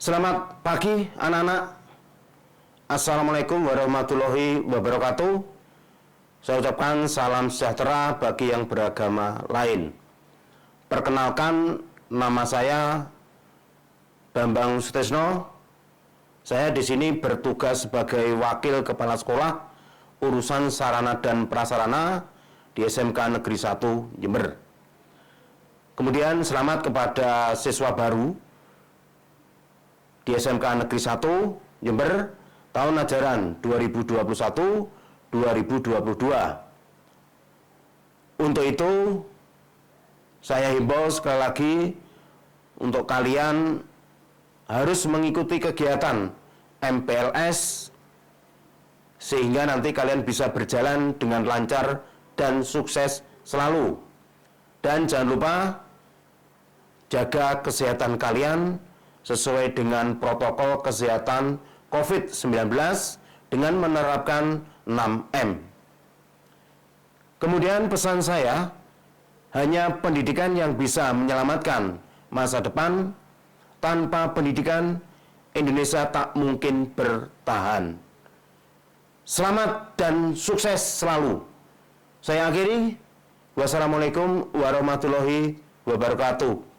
Selamat pagi anak-anak. Assalamualaikum warahmatullahi wabarakatuh. Saya ucapkan salam sejahtera bagi yang beragama lain. Perkenalkan, nama saya Bambang Sutrisno. Saya di sini bertugas sebagai wakil kepala sekolah urusan sarana dan prasarana di SMK Negeri 1 Jember. Kemudian selamat kepada siswa baru di SMK Negeri 1 Jember tahun ajaran 2021-2022. Untuk itu, saya himbau sekali lagi untuk kalian harus mengikuti kegiatan MPLS sehingga nanti kalian bisa berjalan dengan lancar dan sukses selalu. Dan jangan lupa jaga kesehatan kalian sesuai dengan protokol kesehatan COVID-19 dengan menerapkan 6M. Kemudian pesan saya, hanya pendidikan yang bisa menyelamatkan masa depan. Tanpa pendidikan, Indonesia tak mungkin bertahan. Selamat dan sukses selalu. Saya akhiri. Wassalamualaikum warahmatullahi wabarakatuh.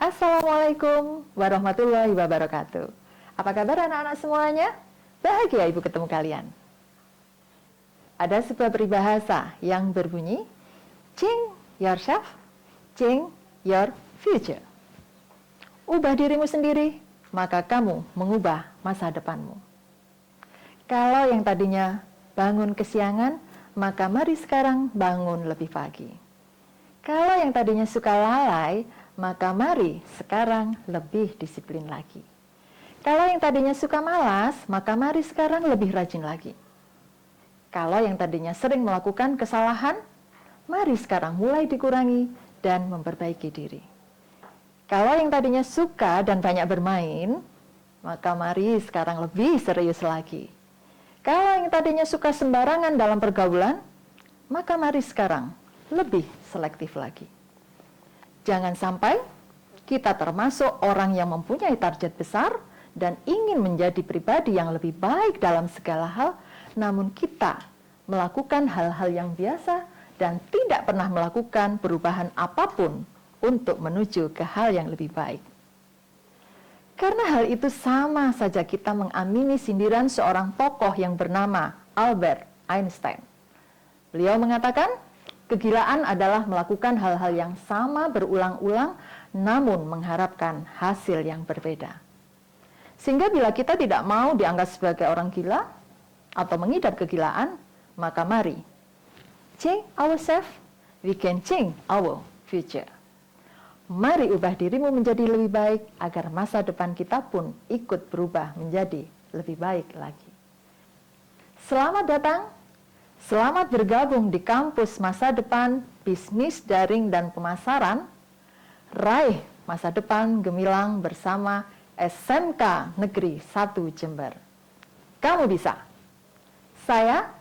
Assalamualaikum warahmatullahi wabarakatuh. Apa kabar anak-anak semuanya? Bahagia ibu ketemu kalian. Ada sebuah peribahasa yang berbunyi, change yourself, change your future. Ubah dirimu sendiri, maka kamu mengubah masa depanmu. Kalau yang tadinya bangun kesiangan, maka mari sekarang bangun lebih pagi. Kalau yang tadinya suka lalai, maka mari sekarang lebih disiplin lagi. Kalau yang tadinya suka malas, maka mari sekarang lebih rajin lagi. Kalau yang tadinya sering melakukan kesalahan, mari sekarang mulai dikurangi dan memperbaiki diri. Kalau yang tadinya suka dan banyak bermain, maka mari sekarang lebih serius lagi. Kalau yang tadinya suka sembarangan dalam pergaulan, maka mari sekarang lebih selektif lagi. Jangan sampai kita termasuk orang yang mempunyai target besar dan ingin menjadi pribadi yang lebih baik dalam segala hal, namun kita melakukan hal-hal yang biasa dan tidak pernah melakukan perubahan apapun untuk menuju ke hal yang lebih baik. Karena hal itu sama saja kita mengamini sindiran seorang tokoh yang bernama Albert Einstein. Beliau mengatakan, kegilaan adalah melakukan hal-hal yang sama berulang-ulang, namun mengharapkan hasil yang berbeda. Sehingga bila kita tidak mau dianggap sebagai orang gila atau mengidap kegilaan, maka mari change ourselves, we can change our future. Mari ubah dirimu menjadi lebih baik agar masa depan kita pun ikut berubah menjadi lebih baik lagi. Selamat datang. Selamat bergabung di kampus masa depan bisnis daring dan pemasaran. Raih masa depan gemilang bersama SMK Negeri 1 Jember. Kamu bisa. Saya,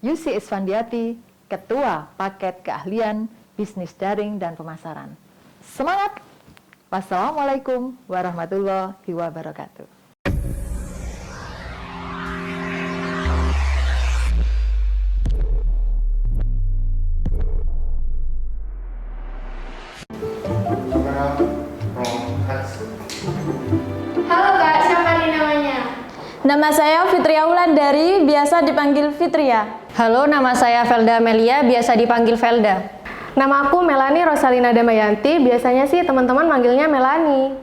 Yusi Isfandiati, Ketua Paket Keahlian Bisnis Daring dan Pemasaran. Semangat! Wassalamualaikum warahmatullahi wabarakatuh. Halo Kak, siapa nih namanya? Nama saya Fitria Wulandari, biasa dipanggil Fitria. Halo, nama saya Velda Melia, biasa dipanggil Velda. Nama aku Melani Rosalina Damayanti, biasanya sih teman-teman manggilnya Melani.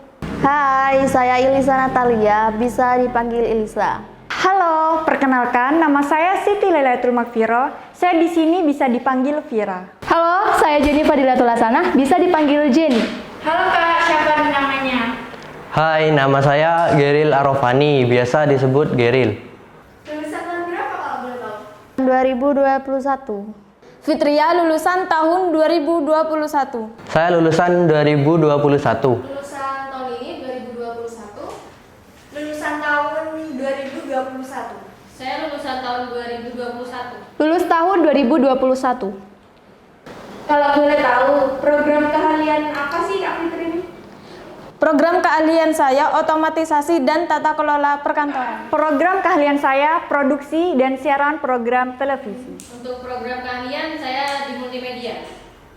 Hai, saya Ilisa Natalia, bisa dipanggil Ilisa. Halo, perkenalkan nama saya Siti Lailatul Makfiro. Saya di sini bisa dipanggil Vira. Halo, saya Jenny Fadilatul Hasanah, bisa dipanggil Jenny. Halo Kak, siapa namanya? Hai, nama saya Geril Arofani, biasa disebut Geril. Lulusan tahun berapa kalau boleh tahu? 2021. Fitria lulusan tahun 2021. Saya lulusan 2021. Lulusan tahun ini 2021. Lulusan tahun 2021. Saya lulusan tahun 2021. Lulus tahun 2021. Kalau boleh tahu, program keahlian apa sih Kak Fitri ini? Program keahlian saya otomatisasi dan tata kelola perkantoran. Program keahlian saya produksi dan siaran program televisi. Untuk program keahlian saya di multimedia.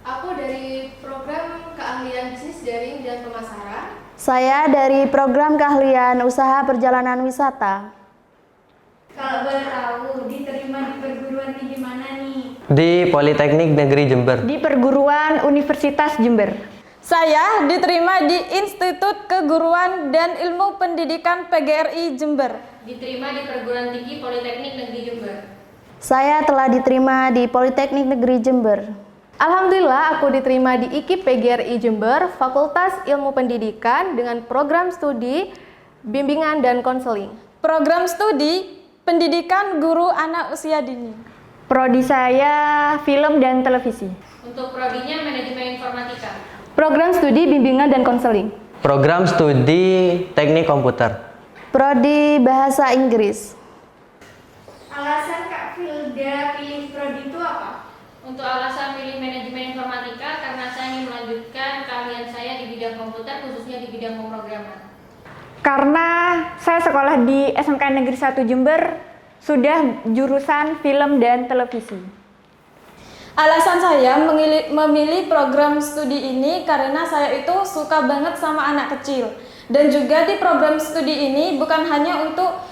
Aku dari program keahlian bisnis daring dan pemasaran. Saya dari program keahlian usaha perjalanan wisata. Kalau boleh tahu, diterima di perguruan tinggi mana nih? Di Politeknik Negeri Jember. Di perguruan Universitas Jember. Saya diterima di Institut Keguruan dan Ilmu Pendidikan PGRI Jember. Diterima di perguruan tinggi Politeknik Negeri Jember. Saya telah diterima di Politeknik Negeri Jember. Alhamdulillah aku diterima di IKIP PGRI Jember, Fakultas Ilmu Pendidikan dengan program studi bimbingan dan konseling. Program studi Pendidikan Guru Anak Usia Dini. Prodi saya film dan televisi. Untuk prodinya manajemen informatika. Program studi bimbingan dan konseling. Program studi Teknik Komputer. Prodi Bahasa Inggris. Alasan Kak Filda pilih prodi itu apa? Untuk alasan pilih manajemen informatika karena saya ingin melanjutkan keahlian saya di bidang komputer, khususnya di bidang pemrograman. Karena saya sekolah di SMK Negeri 1 Jember, sudah jurusan film dan televisi. Alasan saya memilih program studi ini karena saya itu suka banget sama anak kecil. Dan juga di program studi ini bukan hanya untuk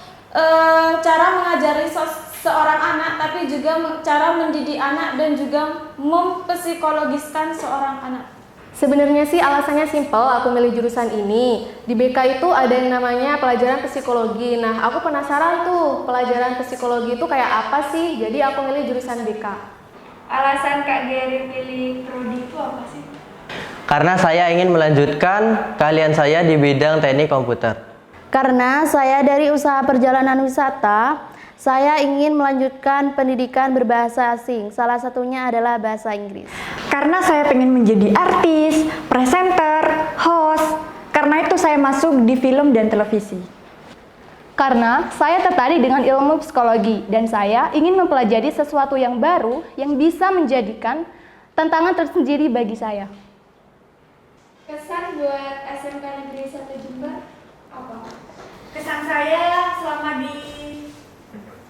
cara mengajari seorang anak, tapi juga cara mendidik anak dan juga mempsikologiskan seorang anak. Sebenarnya sih alasannya simpel, aku milih jurusan ini. Di BK itu ada yang namanya pelajaran psikologi. Nah, aku penasaran tuh pelajaran psikologi itu kayak apa sih? Jadi aku milih jurusan BK. Alasan Kak Geri pilih prodi itu apa sih? Karena saya ingin melanjutkan keahlian saya di bidang teknik komputer. Karena saya dari usaha perjalanan wisata, saya ingin melanjutkan pendidikan berbahasa asing. Salah satunya adalah bahasa Inggris. Karena saya pengen menjadi artis, presenter, host. Karena itu saya masuk di film dan televisi. Karena saya tertarik dengan ilmu psikologi dan saya ingin mempelajari sesuatu yang baru yang bisa menjadikan tantangan tersendiri bagi saya. Kesan buat SMK Negeri 1 Jember apa? Kesan saya selama di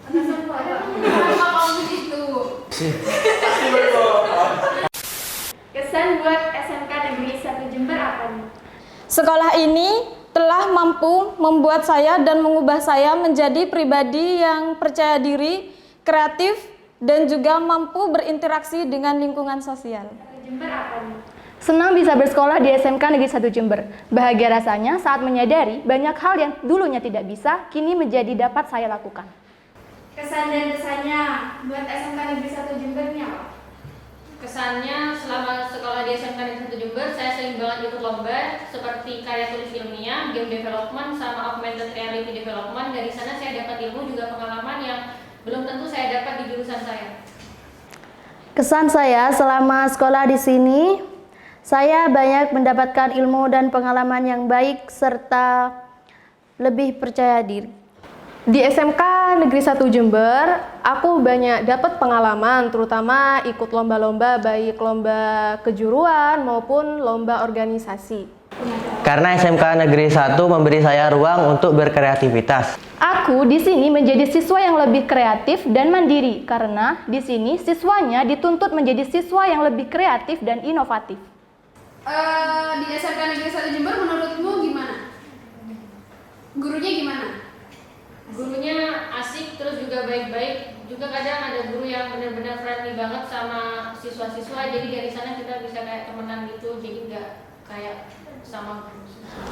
Kesan apa? Kenapa begitu? Kesan buat SMK Negeri 1 Jember apa nih? Sekolah ini telah mampu membuat saya dan mengubah saya menjadi pribadi yang percaya diri, kreatif, dan juga mampu berinteraksi dengan lingkungan sosial. Jember apa nih? Senang bisa bersekolah di SMK Negeri 1 Jember. Bahagia rasanya saat menyadari banyak hal yang dulunya tidak bisa, kini menjadi dapat saya lakukan. Kesan dan kesannya buat SMK Negeri 1 Jember ini apa? Kesannya selama sekolah di SMK Negeri 1 Jember, saya sering banget ikut lomba seperti karya tulis ilmiah, game development, sama augmented reality development. Dari sana saya dapat ilmu juga pengalaman yang belum tentu saya dapat di jurusan saya. Kesan saya selama sekolah di sini, saya banyak mendapatkan ilmu dan pengalaman yang baik serta lebih percaya diri. Di SMK Negeri 1 Jember, aku banyak dapat pengalaman, terutama ikut lomba-lomba, baik lomba kejuruan maupun lomba organisasi. Karena SMK Negeri 1 memberi saya ruang untuk berkreativitas. Aku di sini menjadi siswa yang lebih kreatif dan mandiri karena di sini siswanya dituntut menjadi siswa yang lebih kreatif dan inovatif. Di SMK Negeri 1 Jember menurutmu gimana? Gurunya gimana? Gurunya asik, terus juga baik-baik. Juga kadang ada guru yang benar-benar friendly banget sama siswa-siswa. Jadi dari sana kita bisa kayak temenan gitu. Jadi nggak kayak sama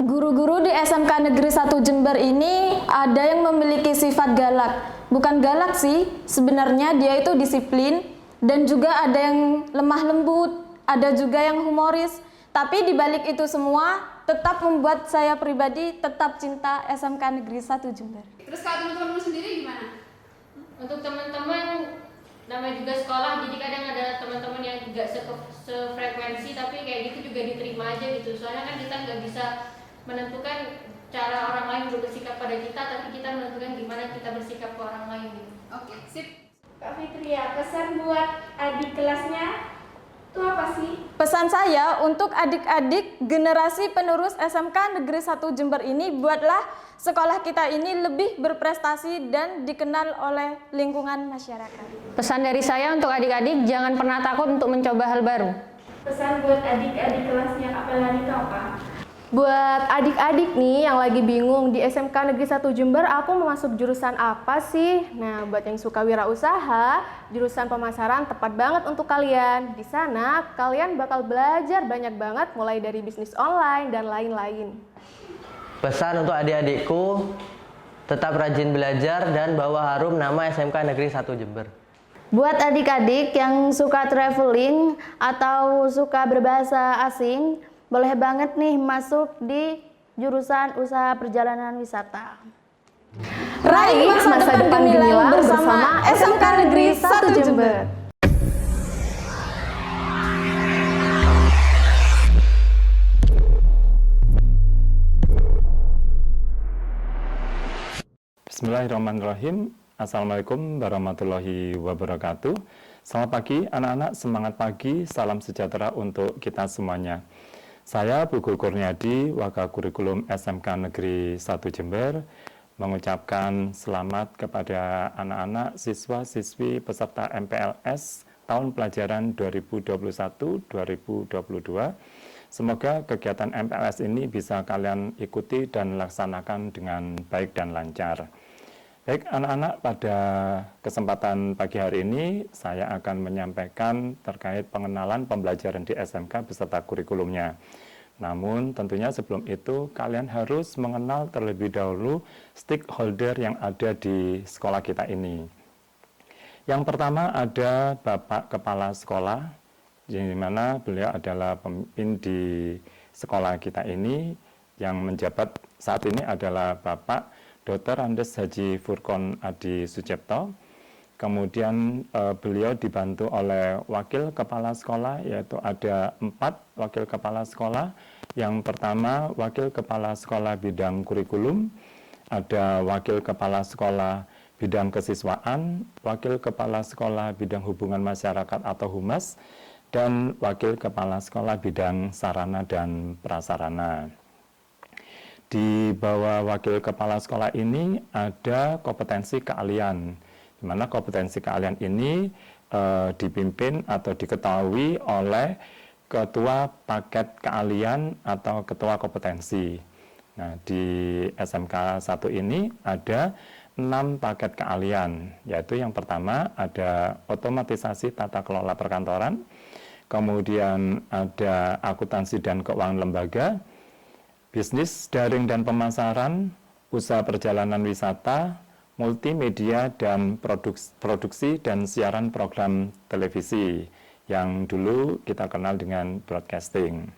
Guru-guru di SMK Negeri 1 Jember ini ada yang memiliki sifat galak. Bukan galak sih, sebenarnya dia itu disiplin dan juga ada yang lemah lembut, ada juga yang humoris. Tapi di balik itu semua tetap membuat saya pribadi tetap cinta SMK Negeri 1 Jember. Terus kalau teman-temanmu sendiri gimana? Untuk teman-teman, namanya juga sekolah, jadi kadang ada teman-teman yang nggak sefrekuensi, tapi kayak gitu juga diterima aja gitu. Soalnya kan kita nggak bisa menentukan cara orang lain bersikap pada kita, tapi kita menentukan gimana kita bersikap ke orang lain gitu. Oke, sip. Kak Fitria, pesan buat adik kelasnya itu apa sih? Pesan saya untuk adik-adik generasi penerus SMK Negeri 1 Jember ini, buatlah sekolah kita ini lebih berprestasi dan dikenal oleh lingkungan masyarakat. Pesan dari saya untuk adik-adik, jangan pernah takut untuk mencoba hal baru. Pesan buat adik-adik kelasnya Kak Pelani itu apa? Buat adik-adik nih yang lagi bingung di SMK Negeri 1 Jember, aku mau masuk jurusan apa sih? Nah, buat yang suka wirausaha, jurusan pemasaran tepat banget untuk kalian. Di sana, kalian bakal belajar banyak banget mulai dari bisnis online dan lain-lain. Pesan untuk adik-adikku, tetap rajin belajar dan bawa harum nama SMK Negeri 1 Jember. Buat adik-adik yang suka traveling atau suka berbahasa asing, boleh banget nih masuk di jurusan usaha perjalanan wisata. Raih masa depan gemilang bersama SMK Negeri 1 Jember. Bismillahirrahmanirrahim. Assalamualaikum warahmatullahi wabarakatuh. Selamat pagi anak-anak, semangat pagi, salam sejahtera untuk kita semuanya. Saya Pugu Kurniadi, Wakil Kurikulum SMK Negeri 1 Jember, mengucapkan selamat kepada anak-anak siswa-siswi peserta MPLS tahun pelajaran 2021-2022. Semoga kegiatan MPLS ini bisa kalian ikuti dan laksanakan dengan baik dan lancar. Baik anak-anak, pada kesempatan pagi hari ini saya akan menyampaikan terkait pengenalan pembelajaran di SMK beserta kurikulumnya. Namun tentunya sebelum itu kalian harus mengenal terlebih dahulu stakeholder yang ada di sekolah kita ini. Yang pertama ada Bapak Kepala Sekolah, di mana beliau adalah pemimpin di sekolah kita ini. Yang menjabat saat ini adalah Bapak Dr. Andes Haji Furkon Adi Sucipto. Kemudian beliau dibantu oleh wakil kepala sekolah, yaitu ada 4 wakil kepala sekolah. Yang pertama wakil kepala sekolah bidang kurikulum, ada wakil kepala sekolah bidang kesiswaan, wakil kepala sekolah bidang hubungan masyarakat atau humas, dan wakil kepala sekolah bidang sarana dan prasarana. Di bawah wakil kepala sekolah ini ada kompetensi keahlian, di mana kompetensi keahlian ini dipimpin atau diketahui oleh ketua paket keahlian atau ketua kompetensi. Nah, di SMK 1 ini ada 6 paket keahlian, yaitu yang pertama ada otomatisasi tata kelola perkantoran, kemudian ada akuntansi dan keuangan lembaga, bisnis daring dan pemasaran, usaha perjalanan wisata, multimedia dan produksi dan siaran program televisi yang dulu kita kenal dengan broadcasting.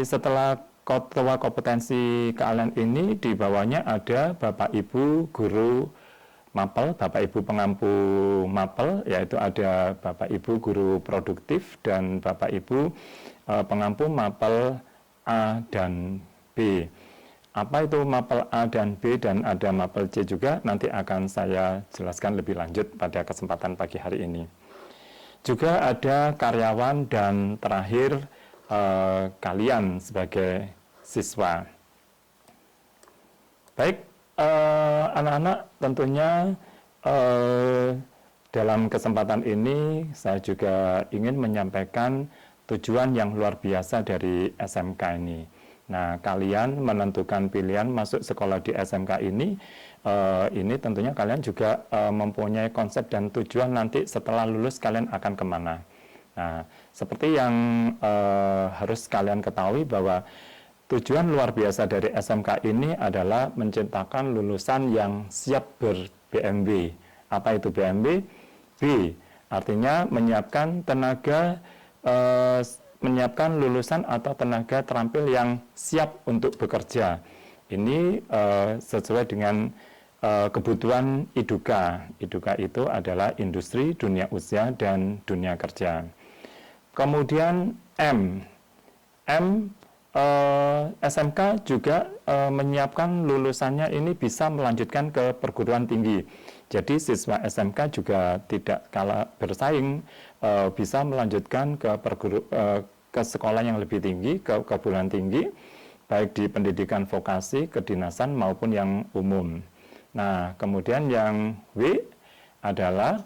Setelah ketua kompetensi keahlian ini, di bawahnya ada Bapak Ibu guru mapel, Bapak Ibu pengampu mapel, yaitu ada Bapak Ibu guru produktif dan Bapak Ibu pengampu mapel A dan B. Apa itu mapel A dan B dan ada mapel C juga, nanti akan saya jelaskan lebih lanjut pada kesempatan pagi hari ini. Juga ada karyawan dan terakhir kalian sebagai siswa. Baik, anak-anak, tentunya dalam kesempatan ini saya juga ingin menyampaikan tujuan yang luar biasa dari SMK ini. Nah, kalian menentukan pilihan masuk sekolah di SMK ini tentunya kalian juga mempunyai konsep dan tujuan nanti setelah lulus kalian akan kemana. Nah, seperti yang harus kalian ketahui bahwa tujuan luar biasa dari SMK ini adalah menciptakan lulusan yang siap ber-BMB. Apa itu BMB? B, artinya menyiapkan tenaga menyiapkan lulusan atau tenaga terampil yang siap untuk bekerja. Ini sesuai dengan kebutuhan IDUKA. IDUKA itu adalah industri, dunia usaha, dan dunia kerja. Kemudian M, SMK juga menyiapkan lulusannya ini bisa melanjutkan ke perguruan tinggi. Jadi siswa SMK juga tidak kalah bersaing, bisa melanjutkan ke sekolah yang lebih tinggi, ke perguruan tinggi, baik di pendidikan vokasi, kedinasan maupun yang umum. Nah, kemudian yang W adalah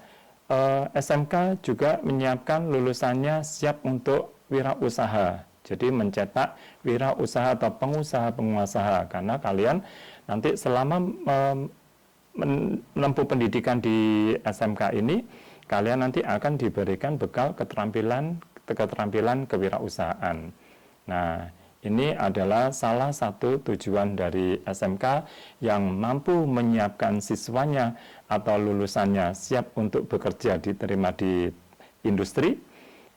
SMK juga menyiapkan lulusannya siap untuk wirausaha. Jadi mencetak wirausaha atau pengusaha-pengusaha, karena kalian nanti selama menempuh pendidikan di SMK ini, kalian nanti akan diberikan bekal keterampilan kewirausahaan. Nah, ini adalah salah satu tujuan dari SMK yang mampu menyiapkan siswanya atau lulusannya siap untuk bekerja, diterima di industri,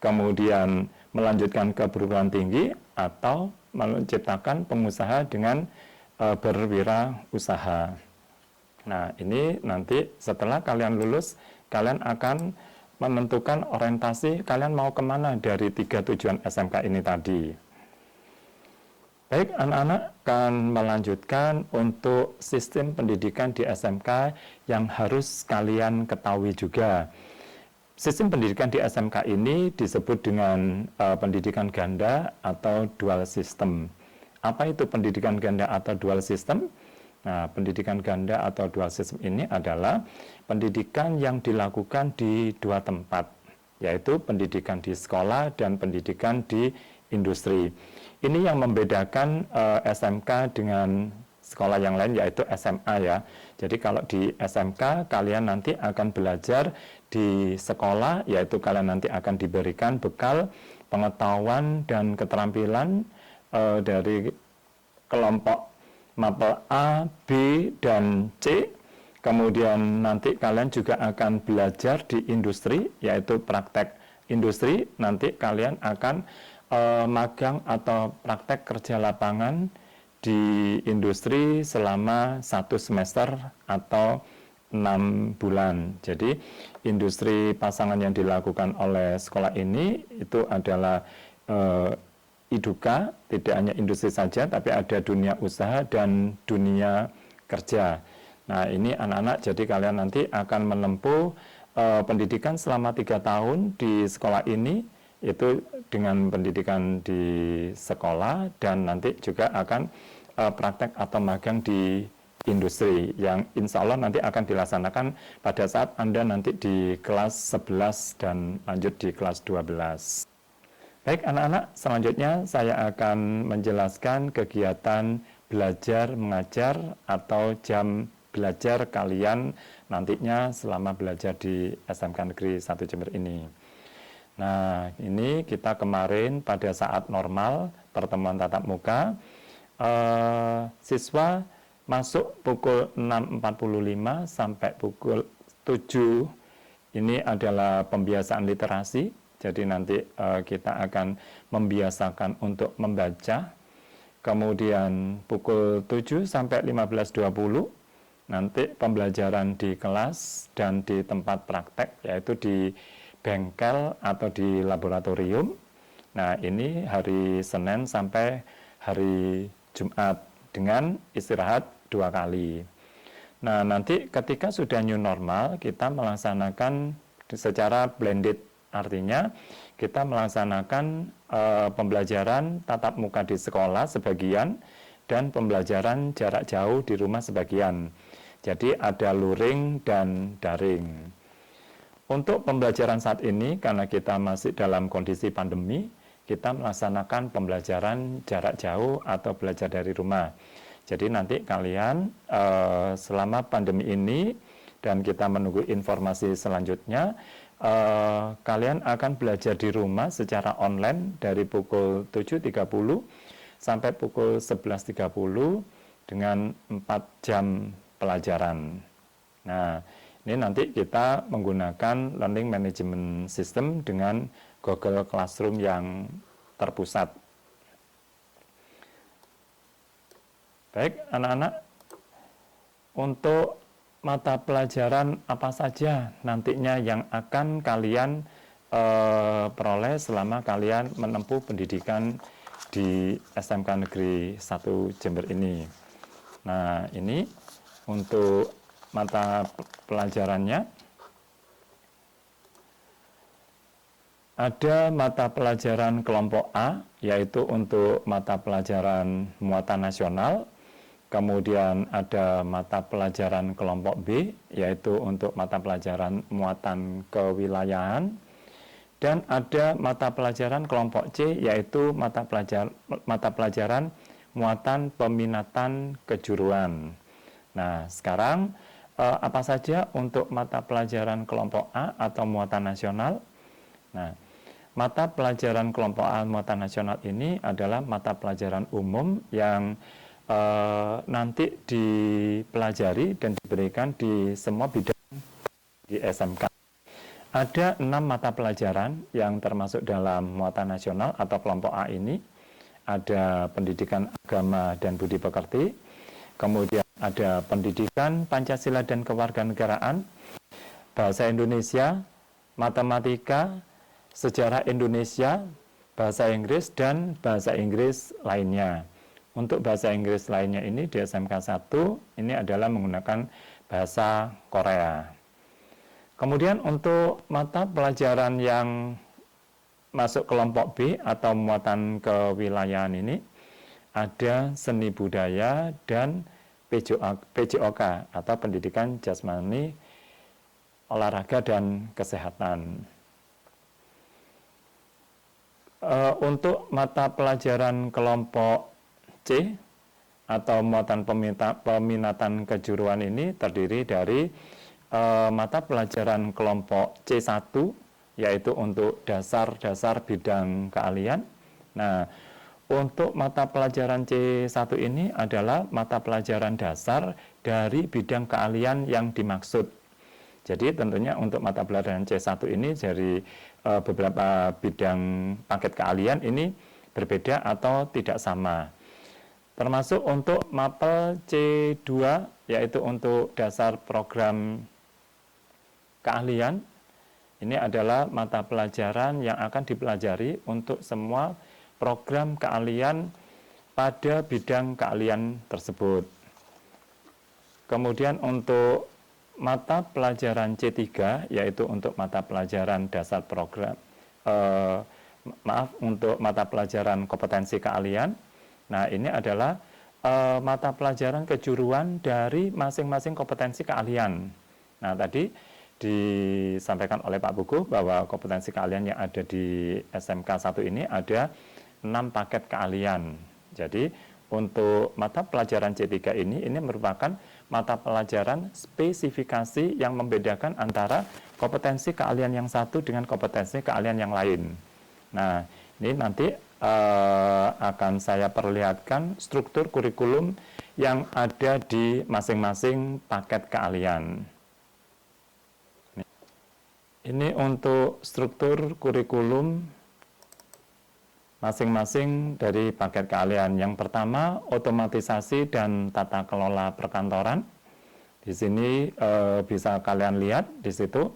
kemudian melanjutkan ke perguruan tinggi atau menciptakan pengusaha dengan berwirausaha. Nah, ini nanti setelah kalian lulus, kalian akan menentukan orientasi kalian mau kemana dari 3 tujuan SMK ini tadi. Baik, anak-anak akan melanjutkan untuk sistem pendidikan di SMK yang harus kalian ketahui juga. Sistem pendidikan di SMK ini disebut dengan pendidikan ganda atau dual system. Apa itu pendidikan ganda atau dual system? Nah, pendidikan ganda atau dual system ini adalah pendidikan yang dilakukan di 2 tempat, yaitu pendidikan di sekolah dan pendidikan di industri. Ini yang membedakan SMK dengan sekolah yang lain, yaitu SMA ya. Jadi kalau di SMK kalian nanti akan belajar di sekolah, yaitu kalian nanti akan diberikan bekal pengetahuan dan keterampilan dari kelompok mapel A, B, dan C. Kemudian nanti kalian juga akan belajar di industri, yaitu praktek industri. Nanti kalian akan magang atau praktek kerja lapangan di industri selama 1 semester atau 6 bulan. Jadi industri pasangan yang dilakukan oleh sekolah ini itu adalah IDUKA, tidak hanya industri saja, tapi ada dunia usaha dan dunia kerja. Nah, ini anak-anak, jadi kalian nanti akan menempuh pendidikan selama 3 tahun di sekolah ini, itu dengan pendidikan di sekolah, dan nanti juga akan praktek atau magang di industri, yang insya Allah nanti akan dilaksanakan pada saat Anda nanti di kelas 11 dan lanjut di kelas 12. Baik anak-anak, selanjutnya saya akan menjelaskan kegiatan belajar mengajar atau jam belajar kalian nantinya selama belajar di SMK Negeri 1 Jember ini. Nah, ini kita kemarin pada saat normal pertemuan tatap muka, siswa masuk pukul 6.45 sampai pukul 7. Ini adalah pembiasaan literasi. Jadi nanti kita akan membiasakan untuk membaca. Kemudian pukul 7 sampai 15.20 nanti pembelajaran di kelas dan di tempat praktek, yaitu di bengkel atau di laboratorium. Nah, ini hari Senin sampai hari Jumat dengan istirahat 2 kali. Nah, nanti ketika sudah new normal, kita melaksanakan secara blended, artinya kita melaksanakan pembelajaran tatap muka di sekolah sebagian dan pembelajaran jarak jauh di rumah sebagian. Jadi ada luring dan daring. Untuk pembelajaran saat ini, karena kita masih dalam kondisi pandemi, kita melaksanakan pembelajaran jarak jauh atau belajar dari rumah. Jadi nanti kalian selama pandemi ini dan kita menunggu informasi selanjutnya, kalian akan belajar di rumah secara online dari pukul 7.30 sampai pukul 11.30 dengan 4 jam pelajaran. Nah, ini nanti kita menggunakan learning management system dengan Google Classroom yang terpusat. Baik, anak-anak, untuk mata pelajaran apa saja nantinya yang akan kalian peroleh selama kalian menempuh pendidikan di SMK Negeri 1 Jember ini. Nah, ini untuk mata pelajarannya. Ada mata pelajaran kelompok A, yaitu untuk mata pelajaran muatan nasional. Kemudian ada mata pelajaran kelompok B, yaitu untuk mata pelajaran muatan kewilayahan. Dan ada mata pelajaran kelompok C, yaitu mata pelajaran muatan peminatan kejuruan. Nah, sekarang apa saja untuk mata pelajaran kelompok A atau muatan nasional? Nah, mata pelajaran kelompok A muatan nasional ini adalah mata pelajaran umum yang nanti dipelajari dan diberikan di semua bidang di SMK. Ada 6 mata pelajaran yang termasuk dalam muatan nasional atau kelompok A ini. Ada pendidikan agama dan budi pekerti, kemudian ada pendidikan Pancasila dan kewarganegaraan, bahasa Indonesia, matematika, sejarah Indonesia, bahasa Inggris, dan bahasa Inggris lainnya. Untuk bahasa Inggris lainnya ini di SMK 1 ini adalah menggunakan bahasa Korea. Kemudian untuk mata pelajaran yang masuk kelompok B atau muatan kewilayahan ini ada seni budaya dan PJOK atau pendidikan jasmani, olahraga dan kesehatan. Untuk mata pelajaran kelompok C atau muatan peminatan kejuruan ini terdiri dari mata pelajaran kelompok C1, yaitu untuk dasar-dasar bidang keahlian. Nah, untuk mata pelajaran C1 ini adalah mata pelajaran dasar dari bidang keahlian yang dimaksud. Jadi tentunya untuk mata pelajaran C1 ini dari beberapa bidang paket keahlian ini berbeda atau tidak sama. Termasuk untuk mapel C2, yaitu untuk dasar program keahlian. Ini adalah mata pelajaran yang akan dipelajari untuk semua program keahlian pada bidang keahlian tersebut. Kemudian untuk mata pelajaran C3, yaitu untuk mata pelajaran dasar program, untuk mata pelajaran kompetensi keahlian. Nah, ini adalah mata pelajaran kejuruan dari masing-masing kompetensi keahlian. Nah, tadi disampaikan oleh Pak Buku bahwa kompetensi keahlian yang ada di SMK 1 ini ada 6 paket keahlian. Jadi untuk mata pelajaran C3 ini merupakan mata pelajaran spesifikasi yang membedakan antara kompetensi keahlian yang satu dengan kompetensi keahlian yang lain. Nah, ini nanti akan saya perlihatkan struktur kurikulum yang ada di masing-masing paket keahlian. Ini untuk struktur kurikulum masing-masing dari paket keahlian. Yang pertama, otomatisasi dan tata kelola perkantoran. Di sini bisa kalian lihat di situ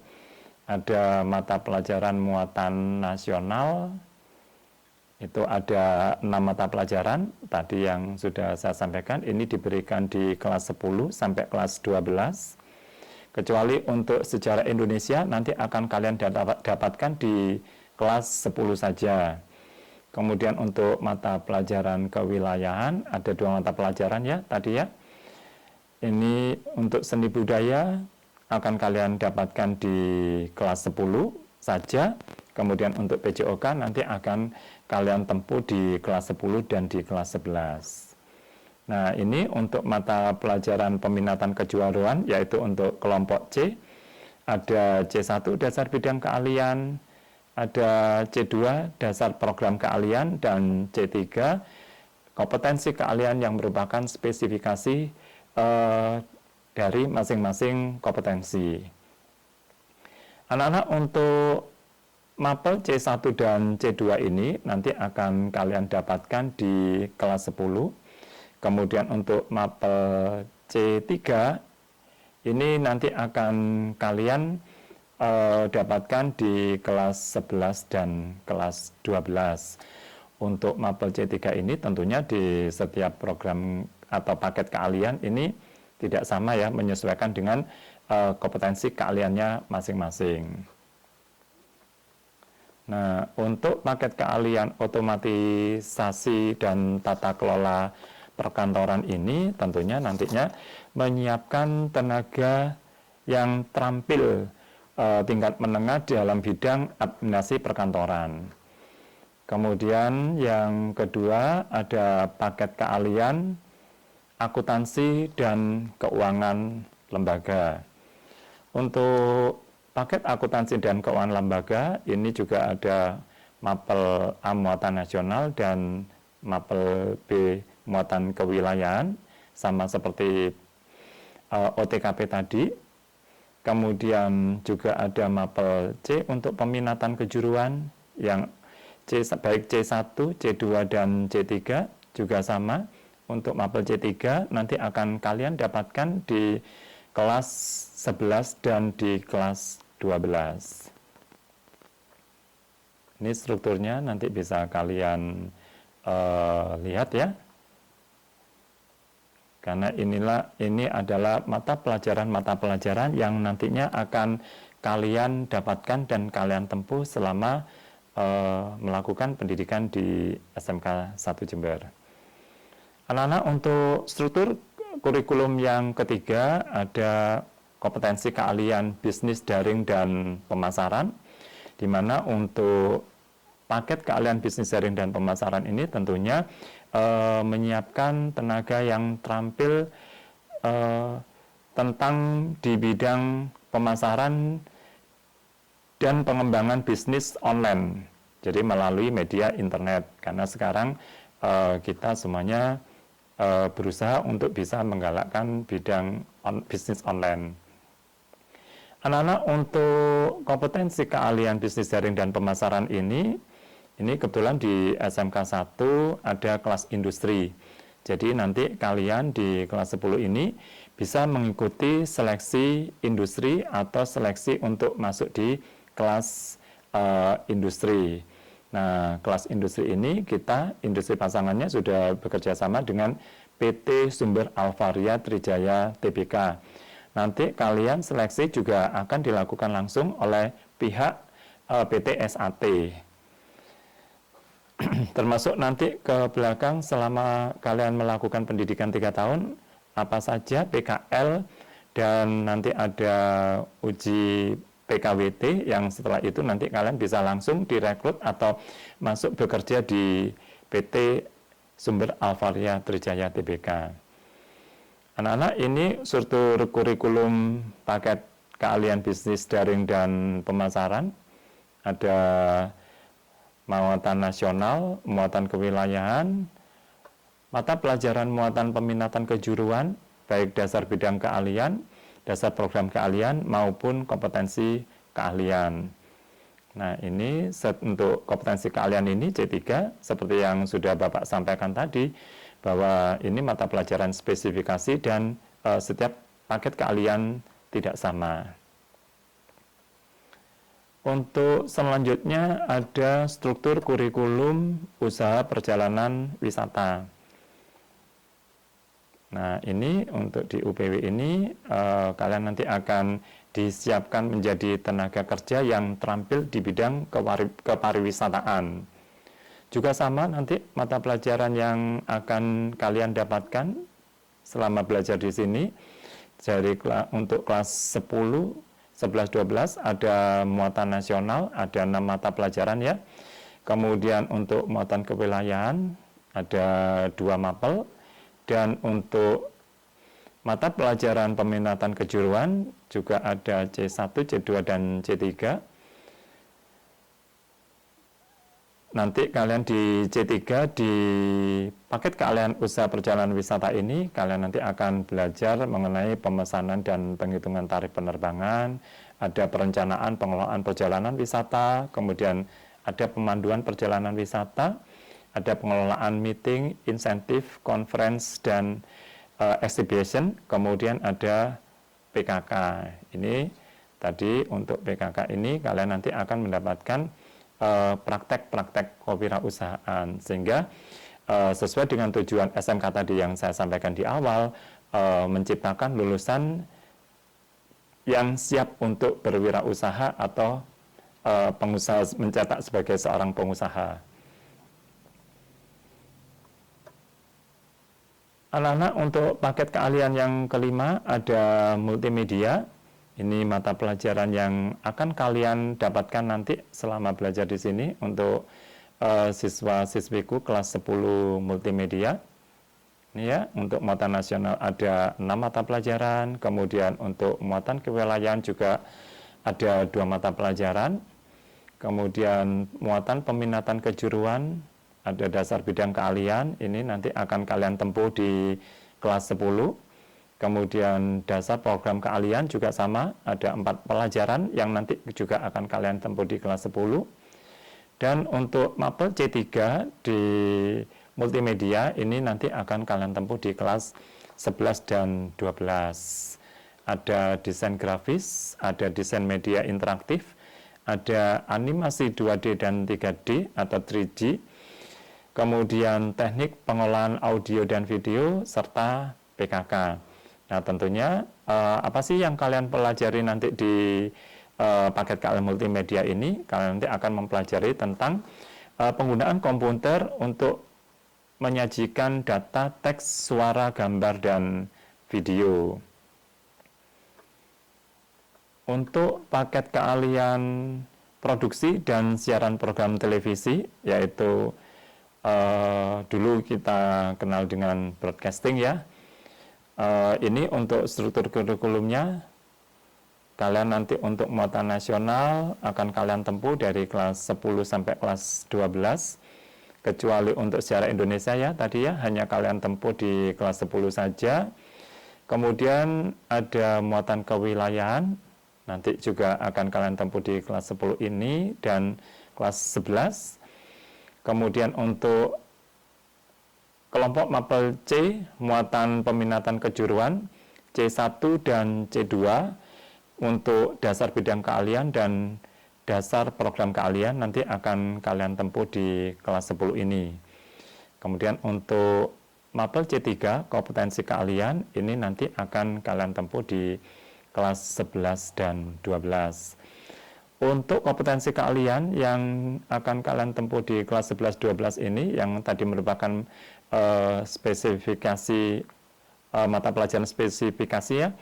ada mata pelajaran muatan nasional, Itu ada 6 mata pelajaran tadi yang sudah saya sampaikan. Ini diberikan di kelas 10 sampai kelas 12. Kecuali untuk sejarah Indonesia nanti akan kalian dapatkan di kelas 10 saja. Kemudian untuk mata pelajaran kewilayahan ada 2 mata pelajaran ya tadi ya. Ini untuk seni budaya akan kalian dapatkan di kelas 10 saja. Kemudian untuk PJOK nanti akan kalian tempuh di kelas 10 dan di kelas 11. Nah, ini untuk mata pelajaran peminatan kejuaraan, yaitu untuk kelompok C. Ada C1 dasar bidang keahlian, ada C2 dasar program keahlian, dan C3 kompetensi keahlian yang merupakan spesifikasi dari masing-masing kompetensi. Anak-anak untuk mapel C1 dan C2 ini nanti akan kalian dapatkan di kelas 10. Kemudian untuk mapel C3 ini nanti akan kalian dapatkan di kelas 11 dan kelas 12. Untuk mapel C3 ini tentunya di setiap program atau paket keahlian ini tidak sama ya, menyesuaikan dengan kompetensi keahliannya masing-masing. Nah, untuk paket keahlian otomatisasi dan tata kelola perkantoran ini tentunya nantinya menyiapkan tenaga yang terampil tingkat menengah dalam bidang administrasi perkantoran. Kemudian yang kedua ada paket keahlian akuntansi dan keuangan lembaga. Untuk paket akuntansi dan keuangan lembaga ini juga ada mapel A muatan nasional dan mapel B muatan kewilayahan, sama seperti OTKP tadi. Kemudian juga ada mapel C untuk peminatan kejuruan yang baik C1, C2 dan C3 juga sama. Untuk mapel C3 nanti akan kalian dapatkan di kelas 11 dan di kelas 12. Ini strukturnya nanti bisa kalian lihat ya. Karena ini adalah mata pelajaran yang nantinya akan kalian dapatkan dan kalian tempuh selama melakukan pendidikan di SMK 1 Jember. Anak-anak, untuk struktur kurikulum yang ketiga ada kompetensi keahlian bisnis daring dan pemasaran, di mana untuk paket keahlian bisnis daring dan pemasaran ini tentunya menyiapkan tenaga yang terampil tentang di bidang pemasaran dan pengembangan bisnis online, jadi melalui media internet, karena sekarang kita semuanya berusaha untuk bisa menggalakkan bidang bisnis online. Anak-anak, untuk kompetensi keahlian bisnis daring dan pemasaran ini kebetulan di SMK 1 ada kelas industri. Jadi nanti kalian di kelas 10 ini bisa mengikuti seleksi industri atau seleksi untuk masuk di kelas industri. Nah, kelas industri ini industri pasangannya sudah bekerja sama dengan PT Sumber Alvaria Trijaya Tbk. Nanti kalian seleksi juga akan dilakukan langsung oleh pihak PT SAT. Termasuk nanti ke belakang selama kalian melakukan pendidikan 3 tahun, apa saja PKL, dan nanti ada uji PKWT yang setelah itu nanti kalian bisa langsung direkrut atau masuk bekerja di PT Sumber Alvaria Trijaya Tbk. Anak-anak, ini struktur kurikulum paket keahlian bisnis daring dan pemasaran. Ada muatan nasional, muatan kewilayahan, mata pelajaran muatan peminatan kejuruan, baik dasar bidang keahlian, dasar program keahlian, maupun kompetensi keahlian. Nah, ini untuk kompetensi keahlian ini C3, seperti yang sudah Bapak sampaikan tadi, bahwa ini mata pelajaran spesifikasi dan setiap paket keahlian tidak sama. Untuk selanjutnya ada struktur kurikulum usaha perjalanan wisata. Nah, ini untuk di UPW ini kalian nanti akan disiapkan menjadi tenaga kerja yang terampil di bidang kepariwisataan. Juga sama nanti mata pelajaran yang akan kalian dapatkan selama belajar di sini. Jadi untuk kelas 10, 11, 12 ada muatan nasional, ada 6 mata pelajaran ya. Kemudian untuk muatan kewilayahan ada 2 mapel. Dan untuk mata pelajaran peminatan kejuruan juga ada C1, C2, dan C3. Nanti kalian di C3 di paket keahlian usaha perjalanan wisata ini, kalian nanti akan belajar mengenai pemesanan dan penghitungan tarif penerbangan, ada perencanaan pengelolaan perjalanan wisata, kemudian ada pemanduan perjalanan wisata, ada pengelolaan meeting, insentif, conference, dan exhibition, kemudian ada PKK. Ini tadi untuk PKK ini kalian nanti akan mendapatkan praktek-praktek kewirausahaan, sehingga sesuai dengan tujuan SMK tadi yang saya sampaikan di awal, menciptakan lulusan yang siap untuk berwirausaha atau pengusaha, mencetak sebagai seorang pengusaha. Anak-anak, untuk paket keahlian yang kelima ada multimedia. Ini mata pelajaran yang akan kalian dapatkan nanti selama belajar di sini untuk siswa-siswiku kelas 10 multimedia. Ini ya, untuk muatan nasional ada 6 mata pelajaran, kemudian untuk muatan kewilayahan juga ada 2 mata pelajaran, kemudian muatan peminatan kejuruan ada dasar bidang keahlian, ini nanti akan kalian tempuh di kelas 10. Kemudian dasar program keahlian juga sama, ada 4 pelajaran yang nanti juga akan kalian tempuh di kelas 10. Dan untuk mapel C3 di multimedia ini nanti akan kalian tempuh di kelas 11 dan 12. Ada desain grafis, ada desain media interaktif, ada animasi 2D dan 3D atau 3D, kemudian teknik pengolahan audio dan video, serta PKK. Nah, tentunya apa sih yang kalian pelajari nanti di paket keahlian multimedia ini? Kalian nanti akan mempelajari tentang penggunaan komputer untuk menyajikan data, teks, suara, gambar, dan video. Untuk paket keahlian produksi dan siaran program televisi, yaitu dulu kita kenal dengan broadcasting ya. Ini untuk struktur kurikulumnya, kalian nanti untuk muatan nasional akan kalian tempuh dari kelas 10 sampai kelas 12, kecuali untuk sejarah Indonesia ya, tadi ya, hanya kalian tempuh di kelas 10 saja. Kemudian ada muatan kewilayahan, nanti juga akan kalian tempuh di kelas 10 ini dan kelas 11. Kemudian untuk kelompok mapel C, muatan peminatan kejuruan, C1 dan C2 untuk dasar bidang keahlian dan dasar program keahlian nanti akan kalian tempuh di kelas 10 ini. Kemudian untuk mapel C3, kompetensi keahlian, ini nanti akan kalian tempuh di kelas 11 dan 12. Untuk kompetensi keahlian yang akan kalian tempuh di kelas 11-12 ini, yang tadi merupakan spesifikasi mata pelajaran spesifikasi ya,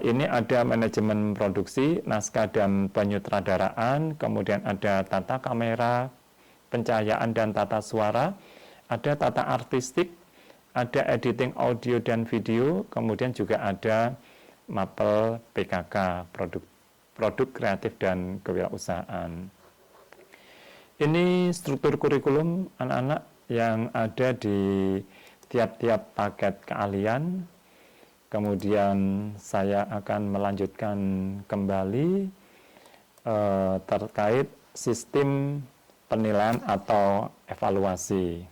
ini ada manajemen produksi, naskah dan penyutradaraan, kemudian ada tata kamera, pencahayaan dan tata suara, ada tata artistik, ada editing audio dan video, kemudian juga ada mapel PKK, produk kreatif dan kewirausahaan. Ini struktur kurikulum anak-anak yang ada di tiap-tiap paket keahlian. Kemudian saya akan melanjutkan kembali terkait sistem penilaian atau evaluasi.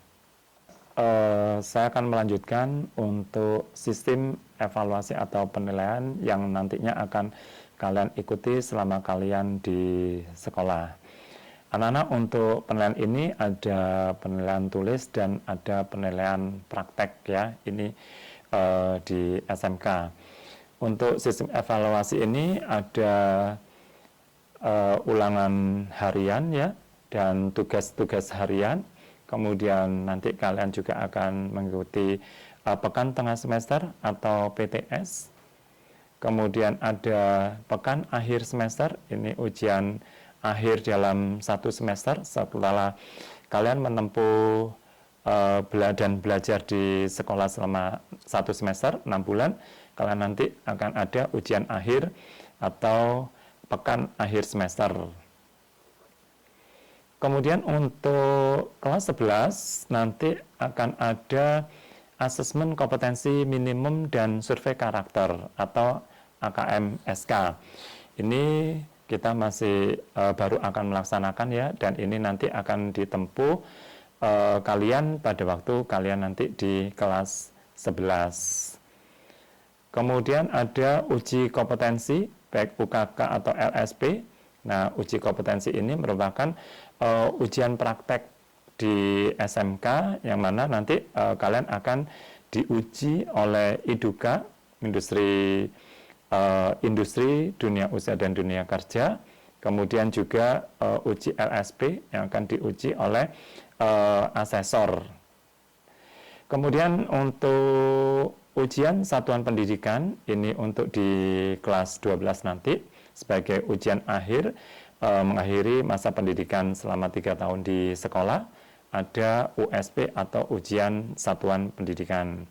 Saya akan melanjutkan untuk sistem evaluasi atau penilaian yang nantinya akan kalian ikuti selama kalian di sekolah. Anak-anak, untuk penilaian ini ada penilaian tulis dan ada penilaian praktek ya, ini di SMK. Untuk sistem evaluasi ini ada ulangan harian ya, dan tugas-tugas harian. Kemudian nanti kalian juga akan mengikuti pekan tengah semester atau PTS. Kemudian ada pekan akhir semester, ini ujian akhir dalam satu semester setelah kalian menempuh dan belajar di sekolah selama satu semester, 6 bulan, kalian nanti akan ada ujian akhir atau pekan akhir semester. Kemudian untuk kelas 11 nanti akan ada asesmen kompetensi minimum dan survei karakter atau AKM-SK. Ini kita masih baru akan melaksanakan ya, dan ini nanti akan ditempuh kalian pada waktu kalian nanti di kelas 11. Kemudian ada uji kompetensi baik UKK atau LSP. Nah, uji kompetensi ini merupakan ujian praktek di SMK yang mana nanti kalian akan diuji oleh IDUKA, industri dunia usaha dan dunia kerja. Kemudian juga uji LSP yang akan diuji oleh asesor. Kemudian untuk ujian satuan pendidikan ini untuk di kelas 12 nanti sebagai ujian akhir mengakhiri masa pendidikan selama 3 tahun di sekolah, ada USP atau ujian satuan pendidikan.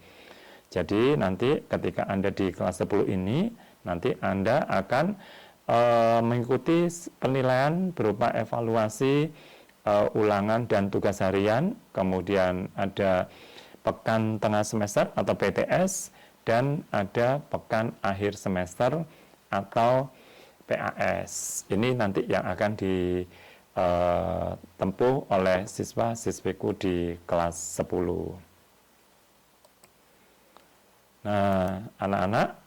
Jadi nanti ketika Anda di kelas 10 ini, nanti Anda akan mengikuti penilaian berupa evaluasi ulangan dan tugas harian, kemudian ada pekan tengah semester atau PTS, dan ada pekan akhir semester atau PAS. Ini nanti yang akan ditempuh oleh siswa-siswiku di kelas 10. Nah, anak-anak,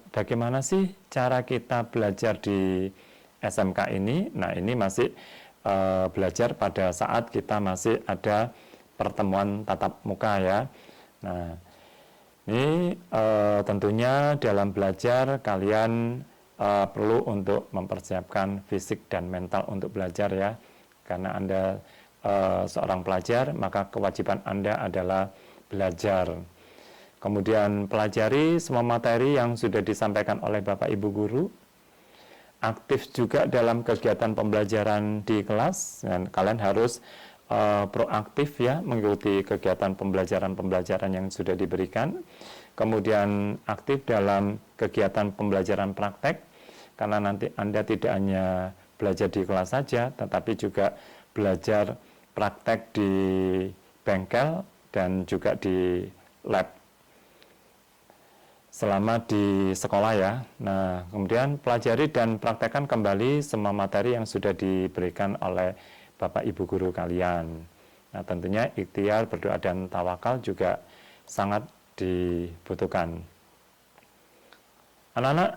bagaimana sih cara kita belajar di SMK ini? Nah, ini masih belajar pada saat kita masih ada pertemuan tatap muka ya. Nah, ini tentunya dalam belajar kalian perlu untuk mempersiapkan fisik dan mental untuk belajar ya. Karena Anda seorang pelajar, maka kewajiban Anda adalah belajar. Kemudian pelajari semua materi yang sudah disampaikan oleh Bapak Ibu Guru. Aktif juga dalam kegiatan pembelajaran di kelas, dan kalian harus proaktif ya mengikuti kegiatan pembelajaran yang sudah diberikan. Kemudian aktif dalam kegiatan pembelajaran praktek, karena nanti Anda tidak hanya belajar di kelas saja, tetapi juga belajar praktek di bengkel dan juga di lab selama di sekolah ya. Nah, kemudian pelajari dan praktekkan kembali semua materi yang sudah diberikan oleh Bapak Ibu Guru kalian. Nah, tentunya ikhtiar, berdoa, dan tawakal juga sangat dibutuhkan. Anak-anak,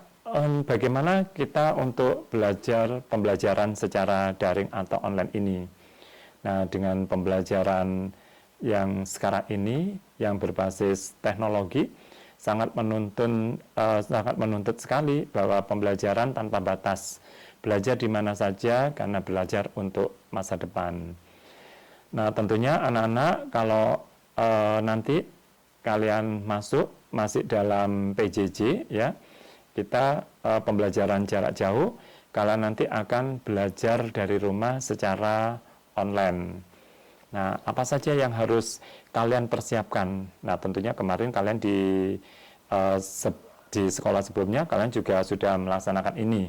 bagaimana kita untuk belajar pembelajaran secara daring atau online ini? Nah, dengan pembelajaran yang sekarang ini, yang berbasis teknologi, sangat menuntut sekali bahwa pembelajaran tanpa batas. Belajar di mana saja karena belajar untuk masa depan. Nah, tentunya anak-anak kalau nanti kalian masih dalam PJJ ya, kita pembelajaran jarak jauh, kalian nanti akan belajar dari rumah secara online. Nah, apa saja yang harus kalian persiapkan? Nah, tentunya kemarin kalian di sekolah sebelumnya kalian juga sudah melaksanakan ini.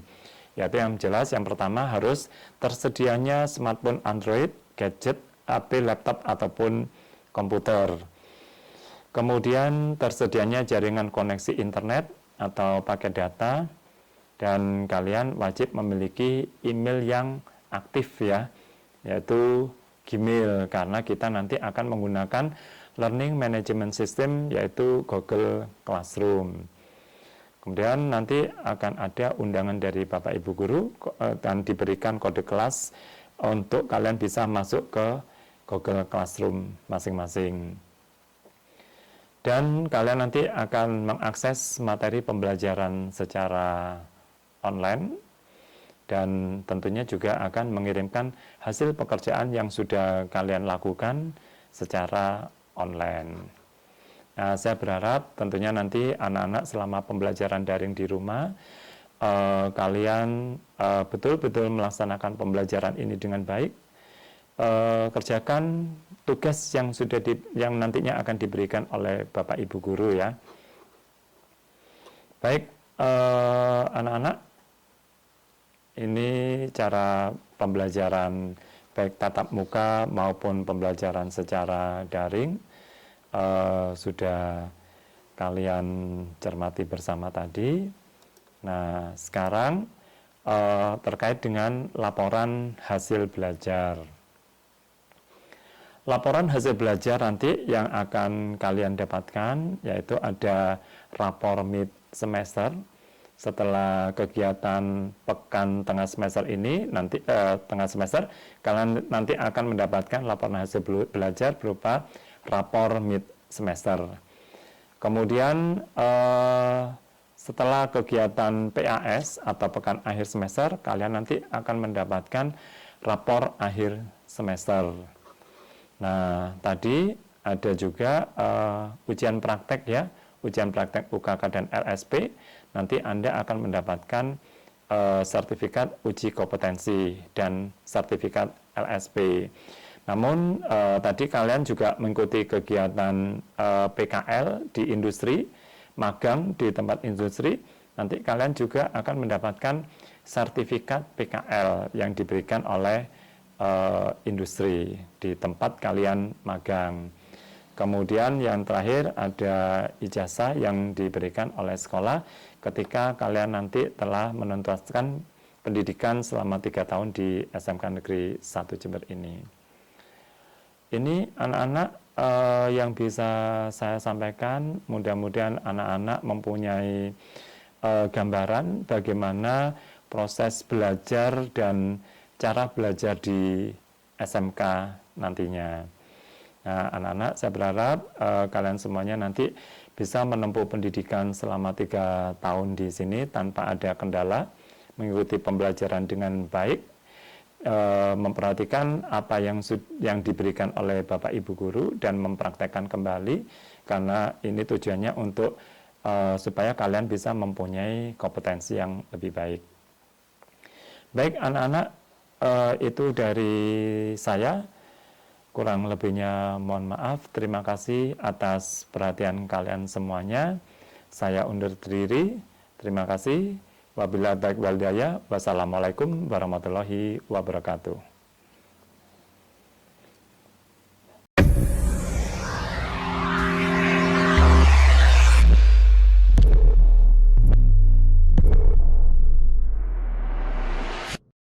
Yaitu yang jelas, yang pertama harus tersedianya smartphone Android, gadget, HP, laptop, ataupun komputer. Kemudian tersedianya jaringan koneksi internet atau paket data, dan kalian wajib memiliki email yang aktif ya, yaitu Gmail, karena kita nanti akan menggunakan Learning Management System yaitu Google Classroom. Kemudian nanti akan ada undangan dari Bapak Ibu Guru dan diberikan kode kelas untuk kalian bisa masuk ke Google Classroom masing-masing. Dan kalian nanti akan mengakses materi pembelajaran secara online dan tentunya juga akan mengirimkan hasil pekerjaan yang sudah kalian lakukan secara online. Nah, saya berharap tentunya nanti anak-anak selama pembelajaran daring di rumah, kalian betul-betul melaksanakan pembelajaran ini dengan baik, kerjakan tugas yang yang nantinya akan diberikan oleh Bapak Ibu Guru ya. Baik, anak-anak, ini cara pembelajaran baik tatap muka maupun pembelajaran secara daring. Sudah kalian cermati bersama tadi. Nah, sekarang terkait dengan laporan hasil belajar. Laporan hasil belajar nanti yang akan kalian dapatkan yaitu ada rapor mid semester. Setelah kegiatan pekan tengah semester ini, nanti tengah semester, kalian nanti akan mendapatkan laporan hasil belajar berupa rapor mid semester. Kemudian setelah kegiatan PAS atau pekan akhir semester, kalian nanti akan mendapatkan rapor akhir semester. Nah, tadi ada juga ujian praktek ya, ujian praktek UKK dan LSP. Nanti Anda akan mendapatkan sertifikat uji kompetensi dan sertifikat LSP. Namun tadi kalian juga mengikuti kegiatan PKL di industri, magang di tempat industri, nanti kalian juga akan mendapatkan sertifikat PKL yang diberikan oleh industri di tempat kalian magang. Kemudian yang terakhir ada ijazah yang diberikan oleh sekolah ketika kalian nanti telah menuntaskan pendidikan selama 3 tahun di SMK Negeri 1 Jember ini. Ini anak-anak yang bisa saya sampaikan, mudah-mudahan anak-anak mempunyai gambaran bagaimana proses belajar dan cara belajar di SMK nantinya. Nah, anak-anak saya berharap kalian semuanya nanti bisa menempuh pendidikan selama 3 tahun di sini tanpa ada kendala, mengikuti pembelajaran dengan baik, memperhatikan apa yang diberikan oleh Bapak Ibu Guru dan mempraktekkan kembali, karena ini tujuannya untuk supaya kalian bisa mempunyai kompetensi yang lebih baik. Baik anak-anak, itu dari saya. Kurang lebihnya mohon maaf. Terima kasih atas perhatian kalian semuanya. Saya undur diri. Terima kasih. Wabillahi taufiq wal hidayah. Wassalamualaikum warahmatullahi wabarakatuh.